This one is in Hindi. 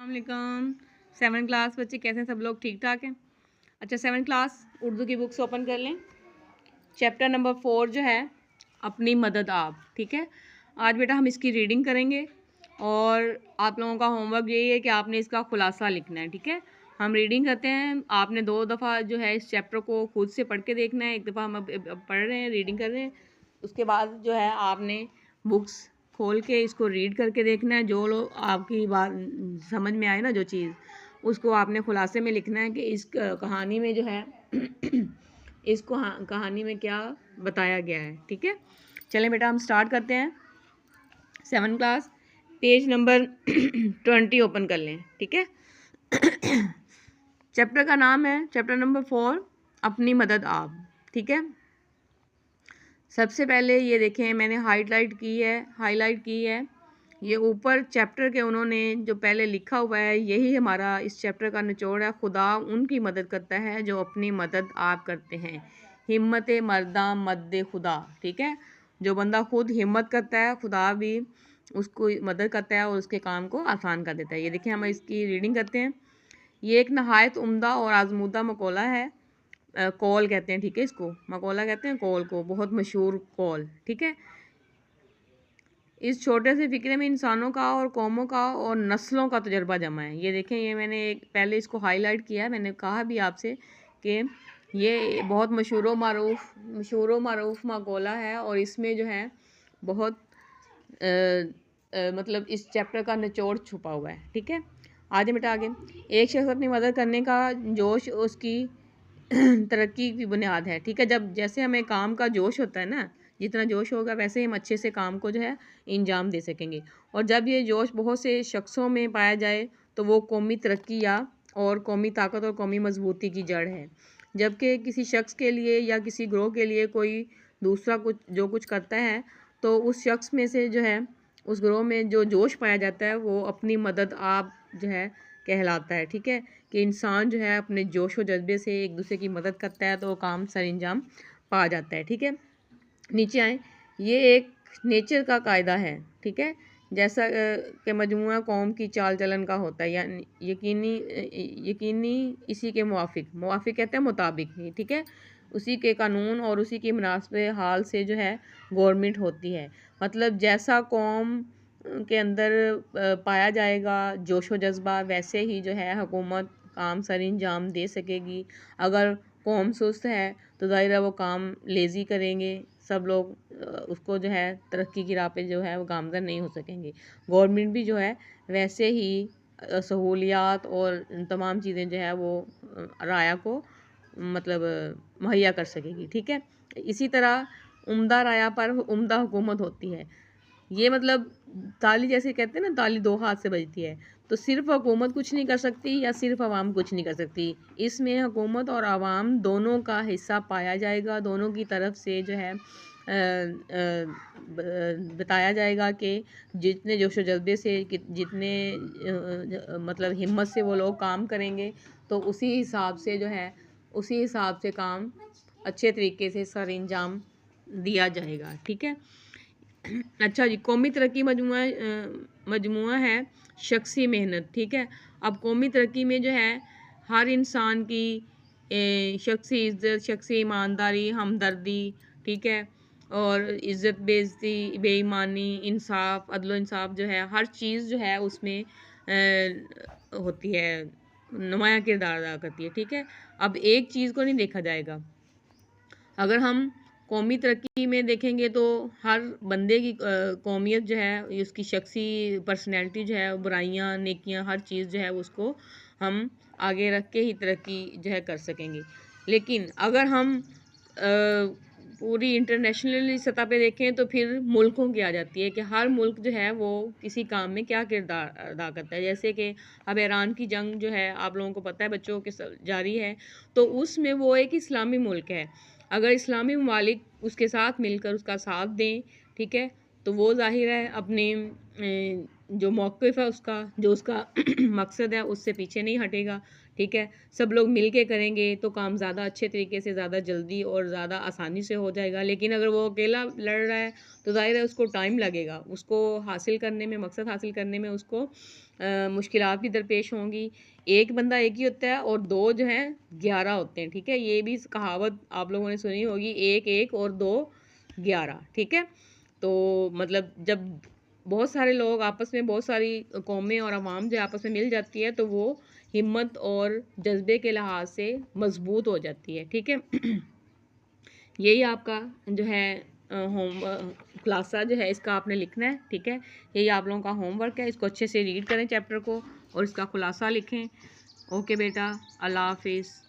अस्सलाम 7 क्लास बच्चे कैसे हैं? सब लोग ठीक ठाक हैं? अच्छा 7 क्लास उर्दू की बुक्स ओपन कर लें। चैप्टर नंबर 4 जो है अपनी मदद आप, ठीक है। आज बेटा हम इसकी रीडिंग करेंगे और आप लोगों का होमवर्क यही है कि आपने इसका खुलासा लिखना है, ठीक है। हम रीडिंग करते हैं, आपने 2 दफ़ा जो है इस चैप्टर को खुद से पढ़ के देखना है। एक दफ़ा हम अब पढ़ रहे हैं, रीडिंग कर रहे हैं, उसके बाद जो है आपने बुक्स खोल के इसको रीड करके देखना है। जो लोग आपकी बात समझ में आए ना, जो चीज़ उसको आपने खुलासे में लिखना है कि इस कहानी में जो है इस कहानी में क्या बताया गया है, ठीक है। चलें बेटा हम स्टार्ट करते हैं। 7 क्लास पेज नंबर 20 ओपन कर लें, ठीक है। चैप्टर का नाम है चैप्टर नंबर 4 अपनी मदद आप, ठीक है। सबसे पहले ये देखें मैंने हाईलाइट की है ये ऊपर चैप्टर के उन्होंने जो पहले लिखा हुआ है, यही हमारा इस चैप्टर का निचोड़ है। खुदा उनकी मदद करता है जो अपनी मदद आप करते हैं। हिम्मत मर्दा मद खुदा, ठीक है। जो बंदा खुद हिम्मत करता है, खुदा भी उसको मदद करता है और उसके काम को आसान कर देता है। ये देखिए हम इसकी रीडिंग करते हैं। ये एक नहायत उम्दा और आजमूदा मकौला है। कॉल कहते हैं, ठीक है। इसको मकौला कहते हैं, कॉल को, बहुत मशहूर कॉल, ठीक है। इस छोटे से फ़िक्रे में इंसानों का और कौमों का और नस्लों का तजर्बा जमा है। ये देखें, ये मैंने पहले इसको हाईलाइट किया है। मैंने कहा भी आपसे कि ये बहुत मशहूर मारूफ मकौला है और इसमें जो है बहुत मतलब इस चैप्टर का निचोड़ छुपा हुआ है, ठीक है। आगे बेटा आगे। एक शख्स अपनी मदद करने का जोश उसकी तरक्की की बुनियाद है, ठीक है। जब जैसे हमें काम का जोश होता है ना, जितना जोश होगा वैसे ही हम अच्छे से काम को जो है इंजाम दे सकेंगे। और जब ये जोश बहुत से शख्सों में पाया जाए तो वो कौमी तरक्की या और कौमी ताकत और कौमी मजबूती की जड़ है। जबकि किसी शख्स के लिए या किसी ग्रोह के लिए कोई दूसरा कुछ करता है तो उस शख्स में से जो है उस ग्रोह में जो जोश पाया जाता है वो अपनी मदद आप जो है कहलाता है, ठीक है। कि इंसान जो है अपने जोश और जज्बे से एक दूसरे की मदद करता है तो वो काम सर अंजाम पा जाता है, ठीक है। नीचे आए। ये एक नेचर का कायदा है, ठीक है। जैसा कि मजमूआ कौम की चाल चलन का होता है, यानी यकीनी इसी के मुवाफिक कहते हैं मुताबिक ही, ठीक है। उसी के कानून और उसी की मुनासिब हाल से जो है गवर्नमेंट होती है। मतलब जैसा कौम के अंदर पाया जाएगा जोश व जज्बा, वैसे ही जो है हुकूमत काम सर अंजाम दे सकेगी। अगर कौम सुस्त है तो ज़ाहिर है वो काम लेज़ी करेंगे, सब लोग उसको जो है तरक्की की राह पे जो है वो गामज़न नहीं हो सकेंगे। गवर्नमेंट भी जो है वैसे ही सहूलियात और तमाम चीज़ें जो है वो राया को मतलब मुहैया कर सकेगी, ठीक है। इसी तरह उम्दा राया पर उम्दा हुकूमत होती है। ये मतलब ताली जैसे कहते हैं ना, ताली 2 हाथ से बजती है। तो सिर्फ हुकूमत कुछ नहीं कर सकती या सिर्फ आवाम कुछ नहीं कर सकती। इसमें हुकूमत और आवाम दोनों का हिस्सा पाया जाएगा। दोनों की तरफ से जो है बताया जाएगा कि जितने जोश व जज्बे से जितने मतलब हिम्मत से वो लोग काम करेंगे तो उसी हिसाब से काम अच्छे तरीके से सर अंजाम दिया जाएगा, ठीक है। अच्छा जी, कौमी तरक्की मजमुआ है शख्सी मेहनत, ठीक है। अब कौमी तरक्की में जो है हर इंसान की शख्सी इज़्ज़त, शख्सी ईमानदारी, हमदर्दी, ठीक है, और इज़्ज़त बेइज़्ज़ती, बेईमानी, इंसाफ, अदल इंसाफ जो है हर चीज़ जो है उसमें होती है, नुमाया किरदार अदा करती है, ठीक है। अब एक चीज़ को नहीं देखा जाएगा। अगर हम कौमी तरक्की में देखेंगे तो हर बंदे की कौमियत जो है, उसकी शख्सी पर्सनैलिटी जो है, बुराइयां नेकियां हर चीज़ जो है उसको हम आगे रख के ही तरक्की जो है कर सकेंगे। लेकिन अगर हम पूरी इंटरनेशनली सतह पे देखें तो फिर मुल्कों की आ जाती है कि हर मुल्क जो है वो किसी काम में क्या किरदार अदा करता है। जैसे कि अब ईरान की जंग जो है आप लोगों को पता है बच्चों के जारी है, तो उसमें वो एक इस्लामी मुल्क है। अगर इस्लामी ममालिक उसके साथ मिलकर उसका साथ दें, ठीक है, तो वो ज़ाहिर है अपने जो मौक़िफ़ है उसका, जो उसका मकसद है उससे पीछे नहीं हटेगा, ठीक है। सब लोग मिल के करेंगे तो काम ज़्यादा अच्छे तरीके से, ज़्यादा जल्दी और ज़्यादा आसानी से हो जाएगा। लेकिन अगर वो अकेला लड़ रहा है तो ज़ाहिर है उसको टाइम लगेगा, उसको हासिल करने में, मकसद हासिल करने में उसको मुश्किलात भी दरपेश होंगी। एक बंदा एक ही होता है और 2 जो हैं 11 होते हैं, ठीक है। ये भी कहावत आप लोगों ने सुनी होगी, 1 1 और 2 11, ठीक है। तो मतलब जब बहुत सारे लोग आपस में, बहुत सारी कौमें और अवाम जो आपस में मिल जाती है तो वो हिम्मत और जज्बे के लिहाज से मजबूत हो जाती है, ठीक है। यही आपका जो है होम खुलासा जो है इसका आपने लिखना है, ठीक है। यही आप लोगों का होमवर्क है, इसको अच्छे से रीड करें चैप्टर को और इसका खुलासा लिखें। ओके बेटा, अल्लाह हाफिज़।